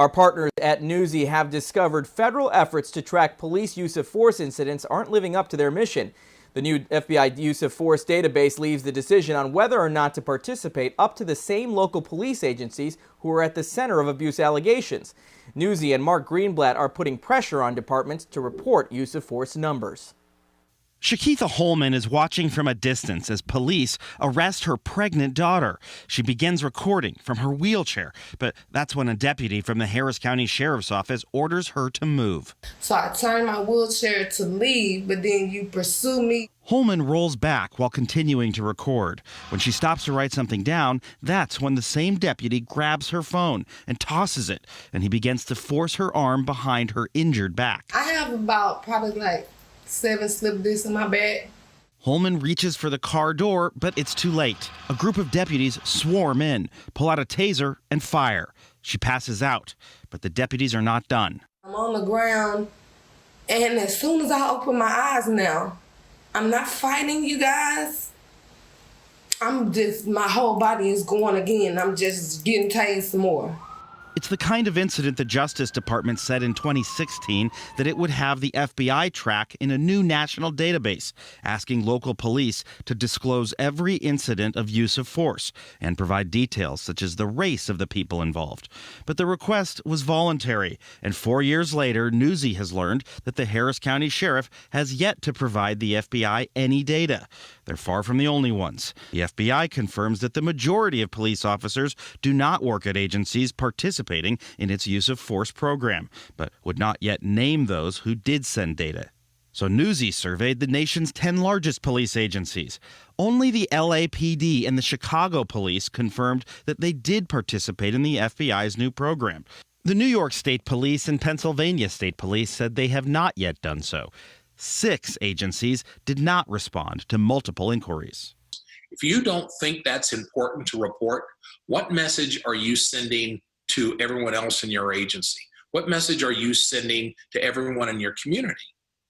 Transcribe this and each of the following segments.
Our partners at Newsy have discovered federal efforts to track police use of force incidents aren't living up to their mission. The new FBI use of force database leaves the decision on whether or not to participate up to the same local police agencies who are at the center of abuse allegations. Newsy and Mark Greenblatt are putting pressure on departments to report use of force numbers. Shakitha Holman is watching from a distance as police arrest her pregnant daughter. She begins recording from her wheelchair, but that's when a deputy from the Harris County Sheriff's Office orders her to move. So I turn my wheelchair to leave, but then you pursue me. Holman rolls back while continuing to record. When she stops to write something down, that's when the same deputy grabs her phone and tosses it, and he begins to force her arm behind her injured back. I have about probably like 7 slip discs in my bag. Holman reaches for the car door, but it's too late. A group of deputies swarm in, pull out a taser, and fire. She passes out, but the deputies are not done. I'm on the ground, and as soon as I open my eyes now, I'm not fighting you guys. My whole body is going again. I'm just getting tased some more. It's the kind of incident the Justice Department said in 2016 that it would have the FBI track in a new national database, asking local police to disclose every incident of use of force and provide details such as the race of the people involved. But the request was voluntary, and 4 years later, Newsy has learned that the Harris County Sheriff has yet to provide the FBI any data. They're far from the only ones. The FBI confirms that the majority of police officers do not work at agencies participating in its use of force program, but would not yet name those who did send data. So Newsy surveyed the nation's 10 largest police agencies. Only the LAPD and the Chicago Police confirmed that they did participate in the FBI's new program. The New York State Police and Pennsylvania State Police said they have not yet done so. 6 agencies did not respond to multiple inquiries. If you don't think that's important to report, what message are you sending to everyone else in your agency? What message are you sending to everyone in your community?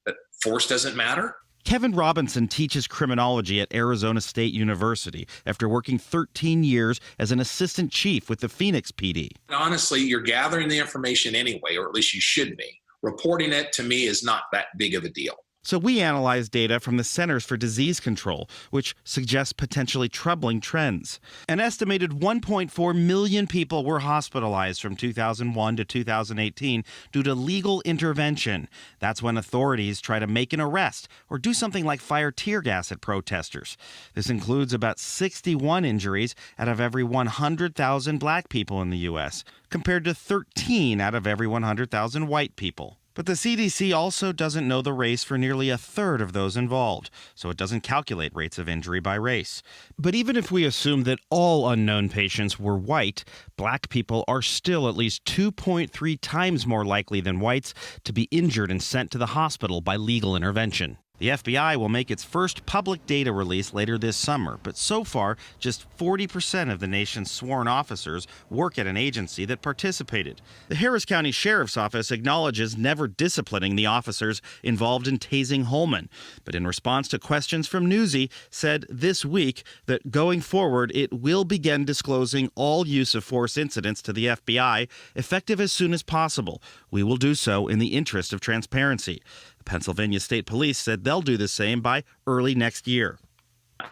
That force doesn't matter? Kevin Robinson teaches criminology at Arizona State University after working 13 years as an assistant chief with the Phoenix PD. Honestly, you're gathering the information anyway, or at least you should be. Reporting it, to me, is not that big of a deal. So we analyzed data from the Centers for Disease Control, which suggests potentially troubling trends. An estimated 1.4 million people were hospitalized from 2001 to 2018 due to legal intervention. That's when authorities try to make an arrest or do something like fire tear gas at protesters. This includes about 61 injuries out of every 100,000 black people in the U.S., compared to 13 out of every 100,000 white people. But the CDC also doesn't know the race for nearly a third of those involved, so it doesn't calculate rates of injury by race. But even if we assume that all unknown patients were white, black people are still at least 2.3 times more likely than whites to be injured and sent to the hospital by legal intervention. The FBI will make its first public data release later this summer, but so far, just 40% of the nation's sworn officers work at an agency that participated. The Harris County Sheriff's Office acknowledges never disciplining the officers involved in tasing Holman, but in response to questions from Newsy, said this week that going forward, it will begin disclosing all use of force incidents to the FBI, effective as soon as possible. We will do so in the interest of transparency. The Pennsylvania State Police said they'll do the same by early next year.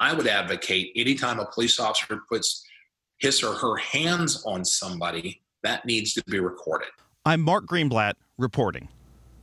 I would advocate anytime a police officer puts his or her hands on somebody, that needs to be recorded. I'm Mark Greenblatt reporting.